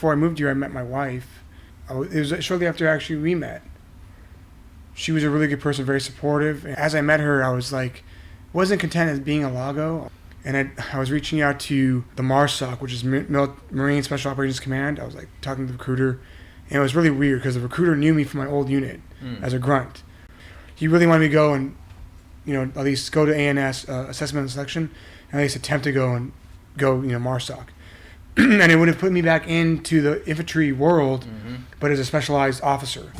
Before I moved here, I met my wife. It was shortly after actually we met. She was a really good person, very supportive. And as I met her, I was like, wasn't content as being a Lago. And I was reaching out to the MARSOC, which is Marine Special Operations Command. I was like talking to the recruiter. And it was really weird because the recruiter knew me from my old unit as a grunt. He really wanted me to go and, at least go to ANS, assessment and selection, and at least attempt to go MARSOC. And it would have put me back into the infantry world, but as a specialized officer.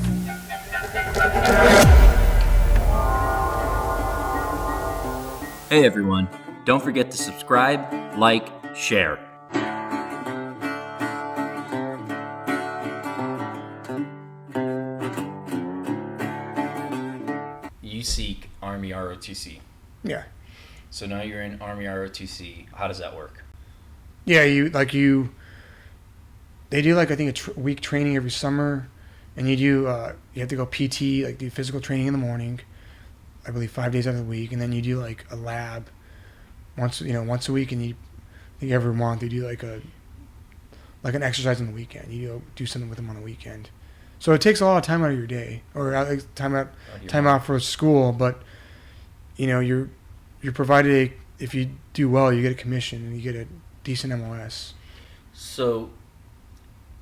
Hey everyone, don't forget to subscribe, like, share. You seek Army ROTC. Yeah. So now you're in Army ROTC. How does that work? Yeah, they do I think a week training every summer, and you have to go PT, do physical training in the morning, I believe 5 days out of the week, and then you do a lab once a week, and every month you do an exercise on the weekend. You do something with them on the weekend. So it takes a lot of time out of your day, or time out for school, but you're provided if you do well, you get a commission and you get a decent MOS. So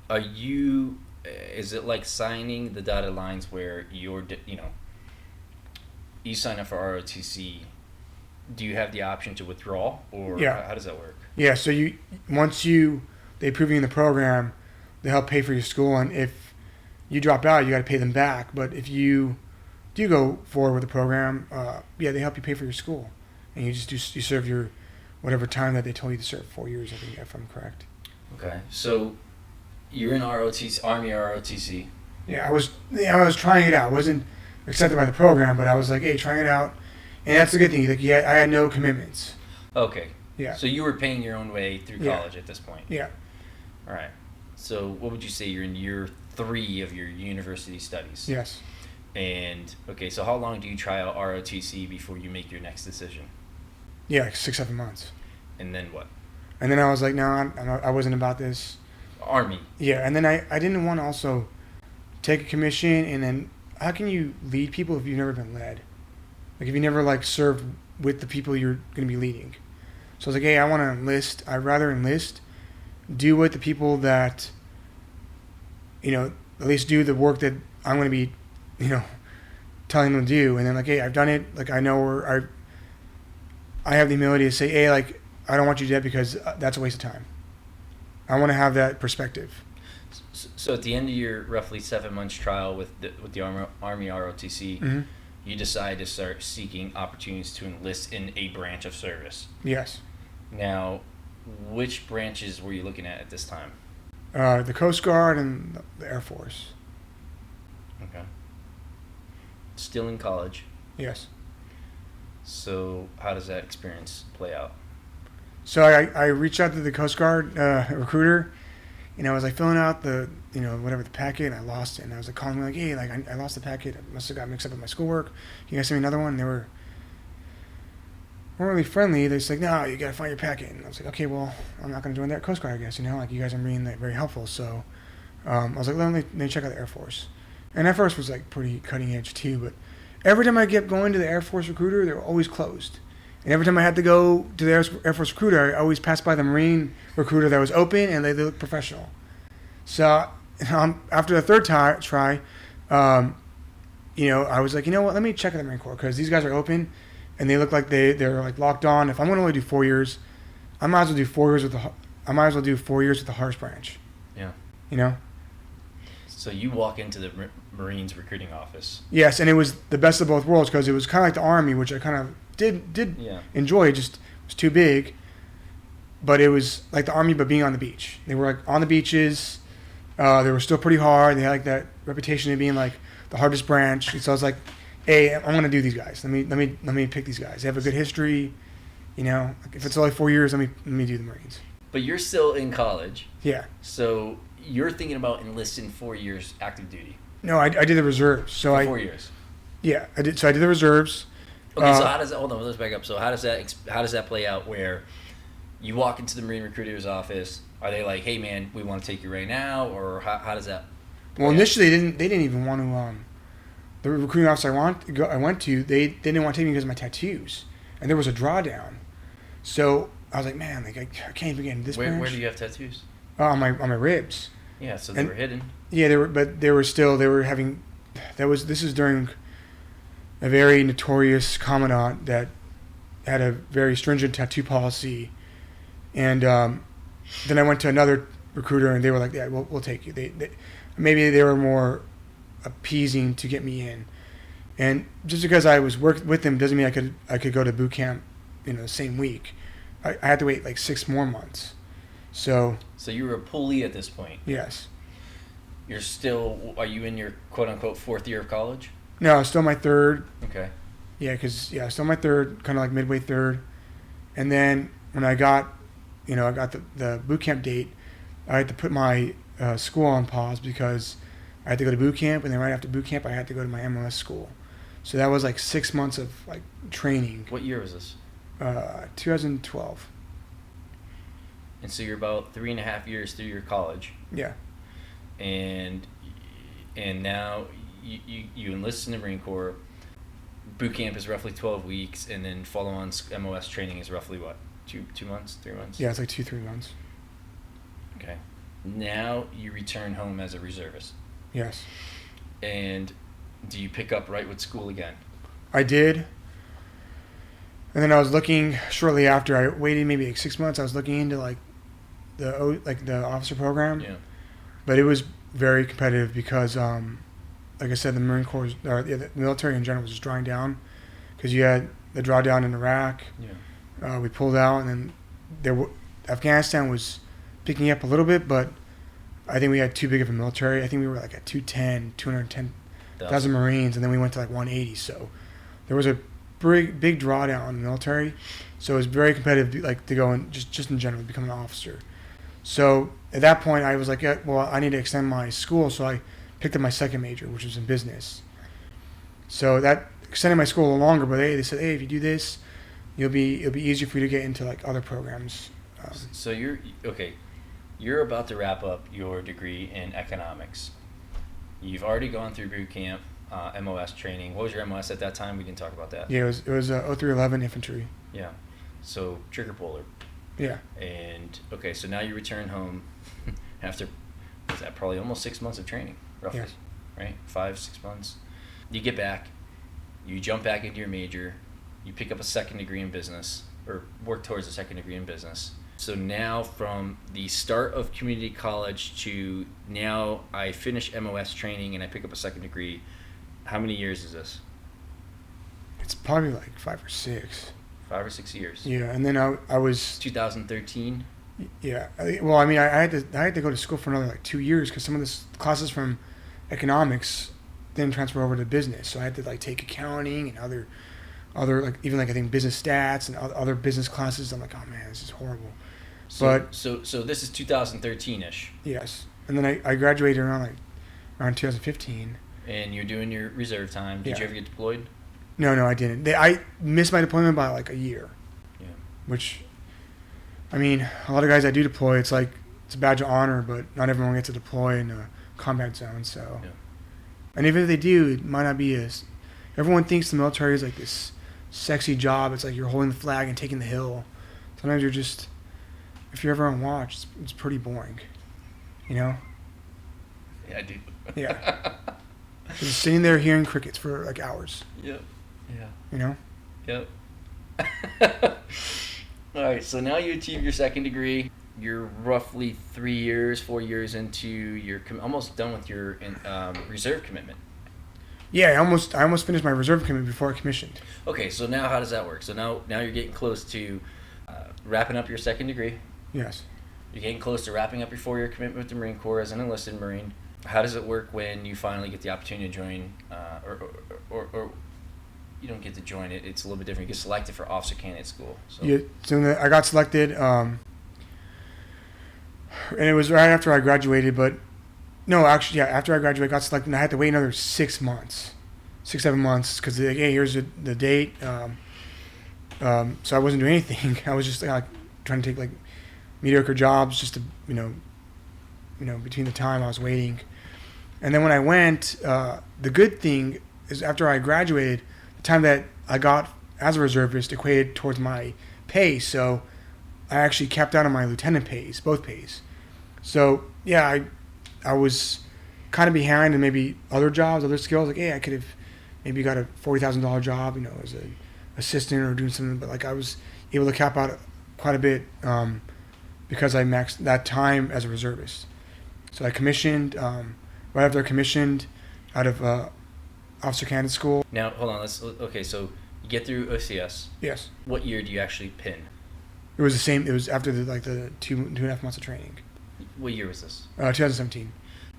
is it like signing the dotted lines where you sign up for ROTC, do you have the option to withdraw, or how does that work? Yeah, so they approve you in the program, they help pay for your school, and if you drop out, you got to pay them back. But if you do go forward with the program, they help you pay for your school, and you serve your whatever time that they told you to serve, 4 years, I think, if I'm correct. Okay, so you're in ROTC, Army ROTC. Yeah, I was trying it out. I wasn't accepted by the program, but I was like, hey, trying it out, and that's the good thing. I had no commitments. Okay. Yeah. So you were paying your own way through college at this point. Yeah. All right. So what would you say you're in year 3 of your university studies? Yes. And okay, so how long do you try out ROTC before you make your next decision? Yeah, 6-7 months. And then what? And then I was like, no, I wasn't about this. Army. Yeah, and then I didn't want to also take a commission, and then how can you lead people if you've never been led? If you never served with the people you're going to be leading. So I was like, hey, I want to enlist. I'd rather enlist, do with the people that, at least do the work that I'm going to be, telling them to do. And then hey, I've done it. I know where I have the ability to say, hey, I don't want you to do that because that's a waste of time. I want to have that perspective. So at the end of your roughly 7 months trial with the Army ROTC, you decide to start seeking opportunities to enlist in a branch of service. Yes. Now, which branches were you looking at this time? The Coast Guard and the Air Force. Okay. Still in college? Yes. So how does that experience play out? So I reached out to the Coast Guard recruiter, and I was filling out the the packet, and I lost it. And I was calling me hey, I lost the packet. I must have got mixed up with my schoolwork. Can you guys send me another one? And they weren't really friendly. They're just no, you gotta find your packet. And I was like, okay, well, I'm not gonna join that Coast Guard, I guess. You guys are being very helpful. So I was like, let me check out the Air Force. And Air Force was pretty cutting edge too. But every time I kept going to the Air Force recruiter, they were always closed. And every time I had to go to the Air Force recruiter, I always passed by the Marine recruiter that was open, and they looked professional. So after the third try, I was like, what? Let me check out the Marine Corps because these guys are open, and they look like they're locked on. If I'm going to only do 4 years, I might as well do 4 years with the Harsh branch. Yeah. So you walk into the Marines recruiting office. Yes, and it was the best of both worlds because it was kind of like the Army, which I kind of did enjoy. It just was too big, but it was like the Army but being on the beach. They were on the beaches. They were still pretty hard. They had that reputation of being the hardest branch. And so I was like, hey, I'm gonna do these guys. Let me pick these guys. They have a good history. If it's only 4 years, let me do the Marines. But you're still in college. Yeah. So you're thinking about enlisting 4 years active duty. No, I did the reserves. So 4 years. Yeah, I did. So I did the reserves. Okay, so how does that? Hold on, let's back up. So how does that play out? Where you walk into the Marine recruiter's office, Are they like, hey man, we want to take you right now, or how does that? Well, initially they didn't even want to. The recruiting office I went to, they didn't want to take me because of my tattoos, and there was a drawdown. So I was like, man, like I can't even get into this. Where do you have tattoos? On my ribs. Yeah, so they were hidden. Yeah, they were having. This is during a very notorious commandant that had a very stringent tattoo policy, and then I went to another recruiter and they were like, yeah, we'll take you. Maybe they were more appeasing to get me in, and just because I was working with them doesn't mean I could go to boot camp, the same week. I had to wait like 6 more months. So you were a pulley at this point. Yes. Are you in your quote-unquote 4th year of college? No, still my 3rd. Okay. Yeah, still my 3rd, kind of like midway 3rd. And then when I got the boot camp date, I had to put my school on pause because I had to go to boot camp, and then right after boot camp, I had to go to my MLS school. So that was like 6 months of like training. What year was this? 2012. And so you're about 3.5 years through your college. Yeah. And now you enlist in the Marine Corps. Boot camp is roughly 12 weeks, and then follow-on MOS training is roughly what? 2 months, 3 months? Yeah, it's like 2-3 months. Okay. Now you return home as a reservist. Yes. And do you pick up right with school again? I did. And then I was looking shortly after. I waited maybe like 6 months. I was looking into like the officer program. Yeah. But it was very competitive because, like I said, the Marine Corps, the military in general was just drawing down because you had the drawdown in Iraq. Yeah. We pulled out, and then Afghanistan was picking up a little bit, but I think we had too big of a military. I think we were like at 210,000 Marines, and then we went to like 180. So there was a big drawdown in the military. So it was very competitive, like to go and just in general become an officer. So at that point, I was like, yeah, well, I need to extend my school, so I picked up my second major, which was in business. So that extended my school a little longer, but they said, hey, if you do this, it'll be easier for you to get into like other programs. So you're about to wrap up your degree in economics. You've already gone through boot camp, MOS training. What was your MOS at that time? We didn't talk about that. Yeah, it was 0311 infantry. Yeah, so trigger puller. Yeah. And okay, so now you return home after, was that probably almost 6 months of training, roughly, yes. Right? 5-6 months. You get back, you jump back into your major, you pick up a second degree in business, or work towards a second degree in business. So now from the start of community college to now I finish MOS training and I pick up a second degree, how many years is this? It's probably like 5 or 6. 5 or 6 years. Yeah, and then I was 2013. Yeah, well, I mean, I had to go to school for another like 2 years because some of the classes from economics didn't transfer over to business, so I had to like take accounting and other like even like I think business stats and other business classes. I'm like, oh man, this is horrible. So this is 2013-ish. Yes, and then I graduated around 2015. And you're doing your reserve time. Did you ever get deployed? No, I didn't. I missed my deployment by like a year. Yeah. Which, I mean, a lot of guys that do deploy, it's like it's a badge of honor, but not everyone gets to deploy in a combat zone. So, yeah. And even if they do, it might not be as. Everyone thinks the military is like this sexy job. It's like you're holding the flag and taking the hill. Sometimes you're just, if you're ever on watch, it's pretty boring. You know? Yeah, I do. Yeah. Just sitting there hearing crickets for like hours. Yep. Yeah. You know? Yep. All right, so now you achieve your second degree. You're roughly 4 years into your, almost done with your reserve commitment. Yeah, I almost finished my reserve commitment before I commissioned. Okay, so now how does that work? So now you're getting close to wrapping up your second degree. Yes. You're getting close to wrapping up your 4-year commitment with the Marine Corps as an enlisted Marine. How does it work when you finally get the opportunity to join, or you don't get to join it? It's a little bit different. You get selected for officer candidate school. So. Yeah, so I got selected, and it was right after I graduated. But no, actually, yeah, after I graduated, I got selected, and I had to wait another 6 months, 7 months, because like, hey, here's the date. So I wasn't doing anything. I was just trying to take like mediocre jobs just to, between the time I was waiting. And then when I went, the good thing is after I graduated, the time that I got as a reservist equated towards my pay. So I actually capped out on my lieutenant pays, both pays. So yeah, I was kind of behind in maybe other jobs, other skills. Like, hey, I could have maybe got a $40,000 job, as an assistant or doing something. But like I was able to cap out quite a bit because I maxed that time as a reservist. So I commissioned, right after I commissioned out of Officer Candidate School. Now, hold on. Okay, so you get through OCS. Yes. What year do you actually pin? It was the same. It was after the 2.5 months of training. What year was this? 2017.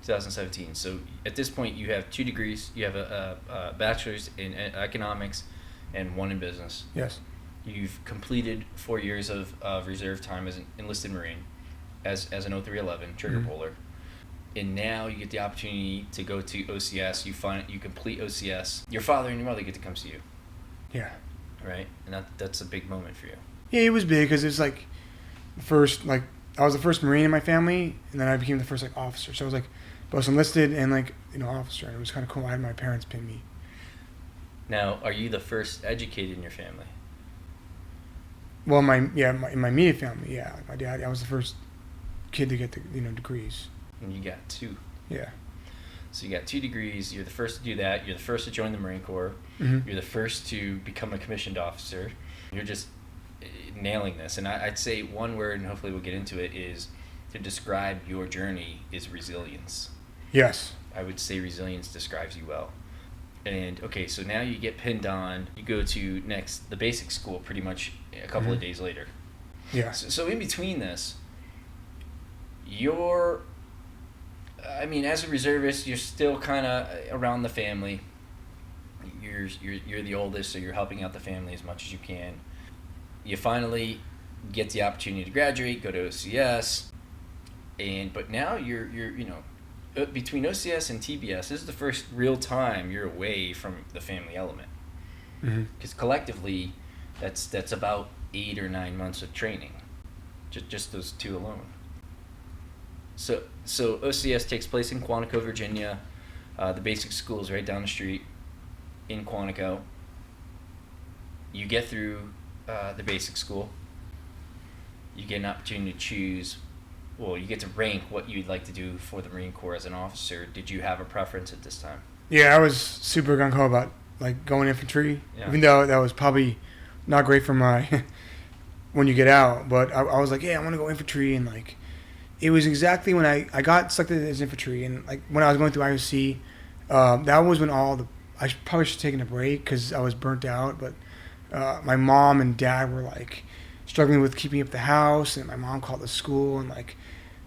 2017. So at this point, you have 2 degrees. You have a bachelor's in economics and 1 in business. Yes. You've completed 4 years of reserve time as an enlisted Marine, as an 0311 trigger puller, and now you get the opportunity to go to OCS. You complete OCS. Your father and your mother get to come see you. Yeah. Right, and that's a big moment for you. Yeah, it was big because it's like the first, like I was the first Marine in my family, and then I became the first like officer. So I was like both enlisted and like officer, and it was kind of cool. I had my parents pin me. Now, are you the first educated in your family? Well, in my immediate family, yeah. My dad, I was the first kid to get the degrees. And you got 2. Yeah. So you got 2 degrees. You're the first to do that. You're the first to join the Marine Corps. Mm-hmm. You're the first to become a commissioned officer. You're just nailing this. And I'd say one word, and hopefully we'll get into it, is to describe your journey is resilience. Yes. I would say resilience describes you well. And okay, so now you get pinned on. You go to the basic school pretty much a couple of days later. Yeah. So in between this, as a reservist, you're still kind of around the family. You're the oldest, so you're helping out the family as much as you can. You finally get the opportunity to graduate, go to OCS, but now you're between OCS and TBS, this is the first real time you're away from the family element. Because collectively, that's about 8 or 9 months of training, just those 2 alone. So OCS takes place in Quantico, Virginia. The basic school is right down the street in Quantico. You get through the basic school. You get an opportunity to choose. Well, you get to rank what you'd like to do for the Marine Corps as an officer. Did you have a preference at this time? Yeah, I was super gung-ho about like going infantry, even though that was probably not great for my when you get out. But I was like, yeah, I want to go infantry, and like it was exactly when I got selected as infantry, and like when I was going through IOC, that was when I probably should have taken a break because I was burnt out. But my mom and dad were like struggling with keeping up the house, and my mom called the school, and like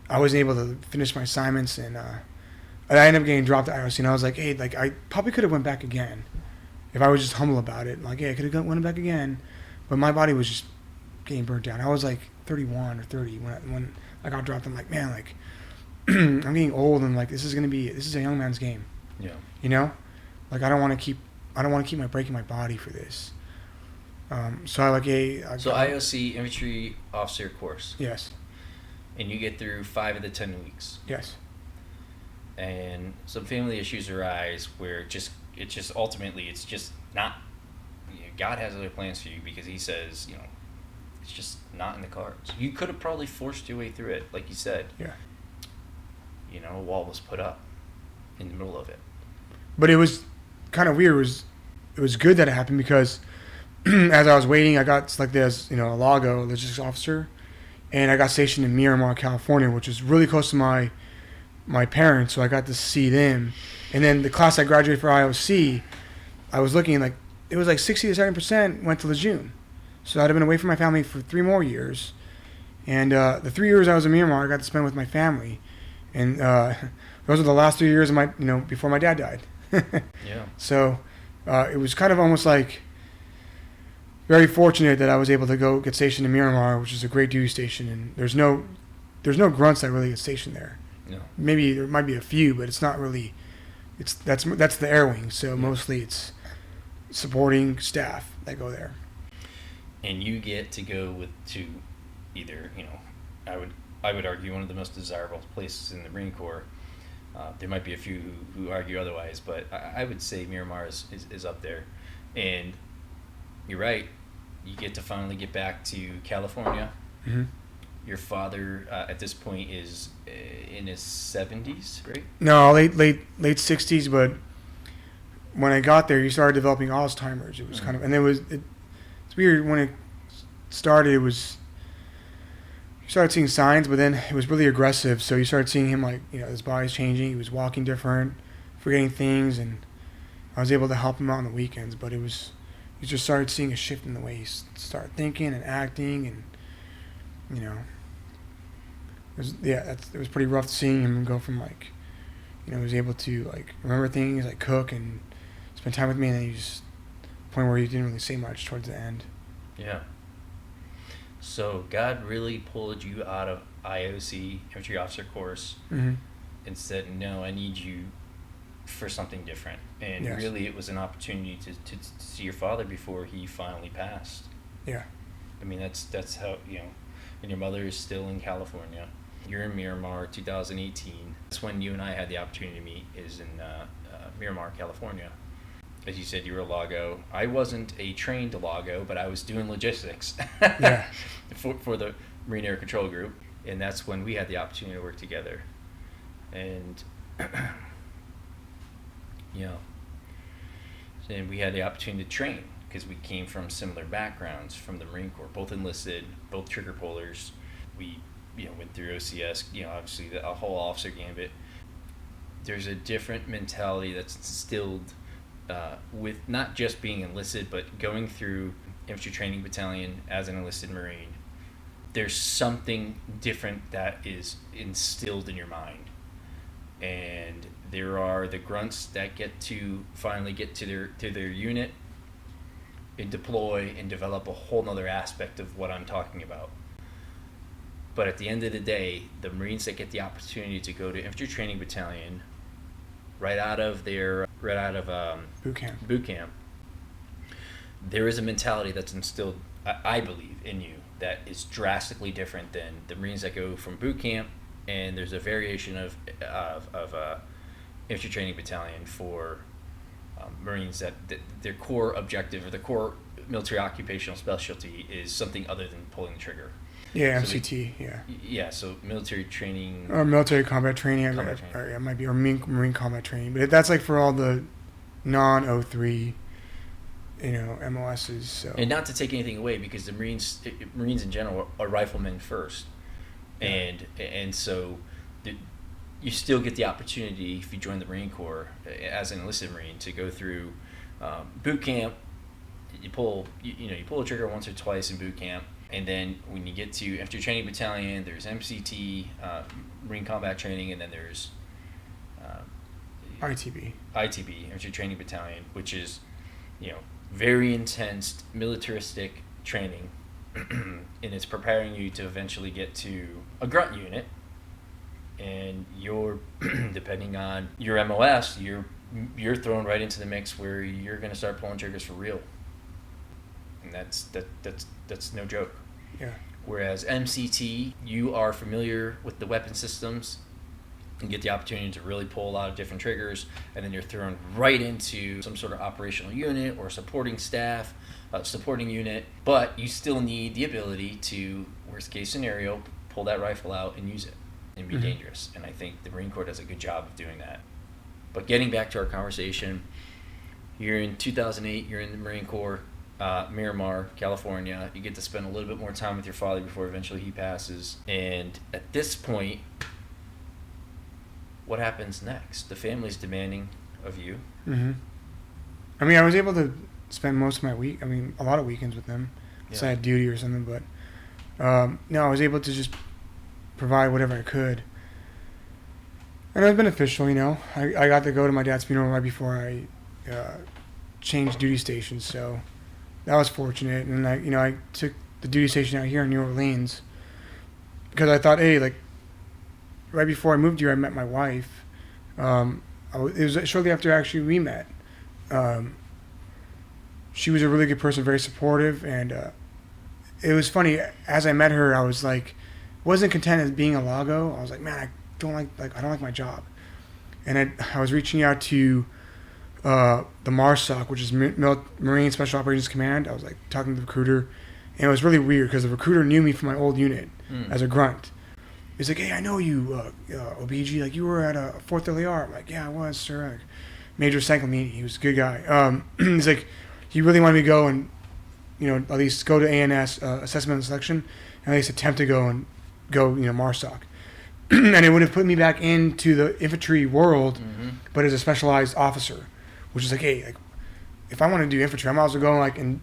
I wasn't able to finish my assignments, and I ended up getting dropped to IOC, and I was like, hey, like I probably could have went back again if I was just humble about it. Like, hey, I could have went back again, but my body was just getting burnt down. I was like 31 or 30 when I got dropped. I'm like, man, like I'm getting old, and like this is a young man's game. Yeah. Like I don't want to keep my breaking my body for this. So I like IOC infantry officer course. Yes. And you get through 5 of the 10 weeks. Yes. And some family issues arise where it's just ultimately it's just not. God has other plans for you because He says it's just not in the cards. You could have probably forced your way through it, like you said. Yeah. A wall was put up in the middle of it. But it was kind of weird. It was good that it happened because as I was waiting, I got selected as a LAGO, logistics officer, and I got stationed in Miramar, California, which is really close to my parents, so I got to see them. And then the class I graduated for IOC, I was looking like it was like 60 to 70% went to Lejeune. So I'd have been away from my family for 3 more years. And the 3 years I was in Miramar, I got to spend with my family. And those were the last 3 years of my, before my dad died. Yeah. So it was kind of almost like very fortunate that I was able to go get stationed in Miramar, which is a great duty station. And there's no grunts that really get stationed there. No. Maybe there might be a few, but it's not really. That's the air wing. So mostly it's supporting staff that go there. And you get to go to either I would argue one of the most desirable places in the Marine Corps. There might be a few who argue otherwise, but I would say Miramar is up there. And you're right. You get to finally get back to California. Mm-hmm. Your father, at this point, is in his 70s, right? No, late 60s. But when I got there, he started developing Alzheimer's. It was kind of, and it's weird when it started. It was, you started seeing signs, but then it was really aggressive. So you started seeing him like, his body's changing. He was walking different, forgetting things, and I was able to help him out on the weekends. But you just started seeing a shift in the way he started thinking and acting, and it was pretty rough seeing him go from like, he was able to like remember things, like cook and spend time with me, and then he just point where he didn't really say much towards the end. Yeah. So God really pulled you out of IOC, Infantry Officer Course, Mm-hmm. and said, "No, I need you for something different." And Yes. really, it was an opportunity to see your father before he finally passed. Yeah. I mean, that's how, and your mother is still in California. You're in Miramar, 2018. That's when you and I had the opportunity to meet, is in Miramar, California. As you said, you were a Lago. I wasn't a trained Lago, but I was doing logistics Yeah. for the Marine Air Control Group. And that's when we had the opportunity to work together. And, and we had the opportunity to train because we came from similar backgrounds from the Marine Corps, both enlisted, both trigger pullers. We, went through OCS, obviously a whole officer gambit. There's a different mentality that's instilled with not just being enlisted, but going through infantry training battalion as an enlisted Marine. There's something different that is instilled in your mind. And there are the grunts that finally get to their unit and deploy and develop a whole nother aspect of what I'm talking about. But at the end of the day, the Marines that get the opportunity to go to infantry training battalion right out of boot camp, there is a mentality that's instilled, I believe, in you that is drastically different than the Marines that go from boot camp. And there's a variation of infantry training battalion for Marines that their core objective or the core military occupational specialty is something other than pulling the trigger. Yeah, So MCT. Yeah, so military training. Or military combat training. Or it might be Marine combat training, but that's like for all the non-03, MOSs. So. And not to take anything away, because the Marines in general are riflemen first, Yeah. and so you still get the opportunity if you join the Marine Corps as an enlisted Marine to go through boot camp. You pull a trigger once or twice in boot camp, and then when you get to infantry training battalion, there's MCT, Marine combat training, and then there's ITB, infantry training battalion, which is very intense militaristic training, and it's preparing you to eventually get to a grunt unit. And you're depending on your MOS, you're thrown right into the mix where you're going to start pulling triggers for real, and that's no joke. Yeah. Whereas MCT, you are familiar with the weapon systems and get the opportunity to really pull a lot of different triggers, and then you're thrown right into some sort of operational unit or supporting staff, supporting unit, but you still need the ability to, worst case scenario, pull that rifle out and use it and be dangerous. And I think the Marine Corps does a good job of doing that. But getting back to our conversation, you're in 2008, you're in the Marine Corps, Miramar, California. You get to spend a little bit more time with your father before eventually he passes. And at this point, what happens next? The family's demanding of you. Mm-hmm. I mean, I was able to spend most of my week, a lot of weekends with them. So I had duty or something, but I was able to just provide whatever I could. And it was beneficial, I got to go to my dad's funeral right before I changed duty stations, so that was fortunate. And I took the duty station out here in New Orleans because I thought, hey, like, right before I moved here, I met my wife. It was shortly after actually we met. She was a really good person, very supportive, and it was funny. As I met her, I was like, wasn't content as being a Lago. I was like, man, I don't like my job. And I was reaching out to the MARSOC, which is Marine Special Operations Command. I was like talking to the recruiter, and it was really weird because the recruiter knew me from my old unit as a grunt. He's like, hey, I know you, Obeji. Like, you were at a 4th LAR. I'm like, yeah, I was, sir. Like, Major Sankamini. He was a good guy. He's like, he really wanted me to go and, at least go to ANS, assessment and selection, and at least attempt to go, MARSOC. And it would have put me back into the infantry world, but as a specialized officer, which is like, hey, like, if I want to do infantry, I'm also going and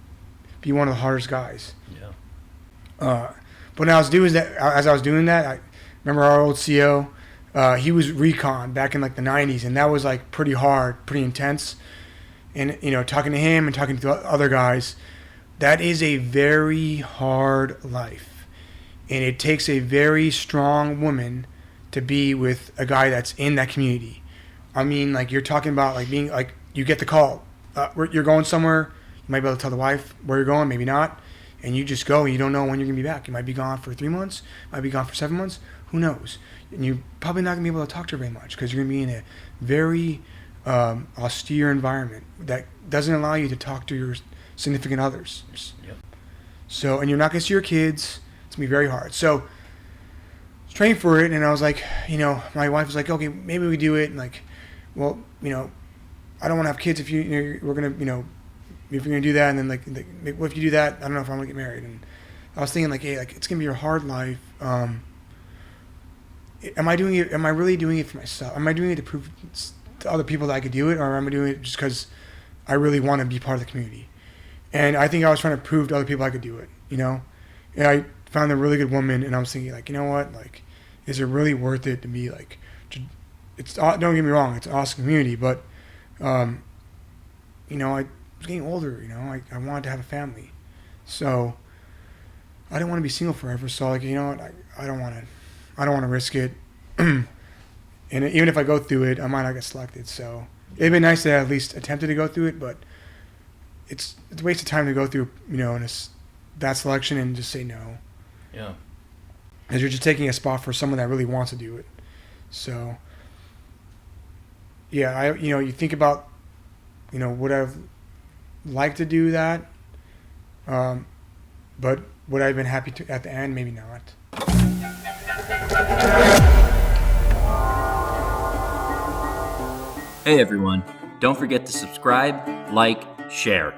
be one of the hardest guys. Yeah. But as I was doing that, I remember our old CO. He was recon back in the 90s, and that was pretty hard, pretty intense. And talking to him and talking to the other guys, that is a very hard life, and it takes a very strong woman to be with a guy that's in that community. I mean, you're talking about being you get the call, you're going somewhere. You might be able to tell the wife where you're going, maybe not, and you just go. And you don't know when you're gonna be back. You might be gone for 3 months, might be gone for 7 months. Who knows? And you're probably not gonna be able to talk to her very much because you're gonna be in a very austere environment that doesn't allow you to talk to your significant others. Yep. So, and you're not gonna see your kids. It's gonna be very hard. So, I was training for it, and I was like, my wife was like, okay, maybe we do it. And well, I don't want to have kids if we're gonna, if you're gonna do that, and then what if you do that? I don't know if I'm gonna get married. And I was thinking hey, it's gonna be a hard life. Am I doing it? Am I really doing it for myself? Am I doing it to prove to other people that I could do it, or am I doing it just because I really want to be part of the community? And I think I was trying to prove to other people I could do it. And I found a really good woman, and I was thinking you know what? Is it really worth it to be it's, don't get me wrong, it's an awesome community, but I was getting older. I wanted to have a family, so I didn't want to be single forever. So you know what? I don't want to risk it. And even if I go through it, I might not get selected. So it'd be nice to at least attempted to go through it, but it's a waste of time to go through that selection and just say no. Yeah. Because you're just taking a spot for someone that really wants to do it. So yeah, you think about would I've liked to do that, but would I have been happy to at the end? Maybe not. Hey everyone, don't forget to subscribe, like, share.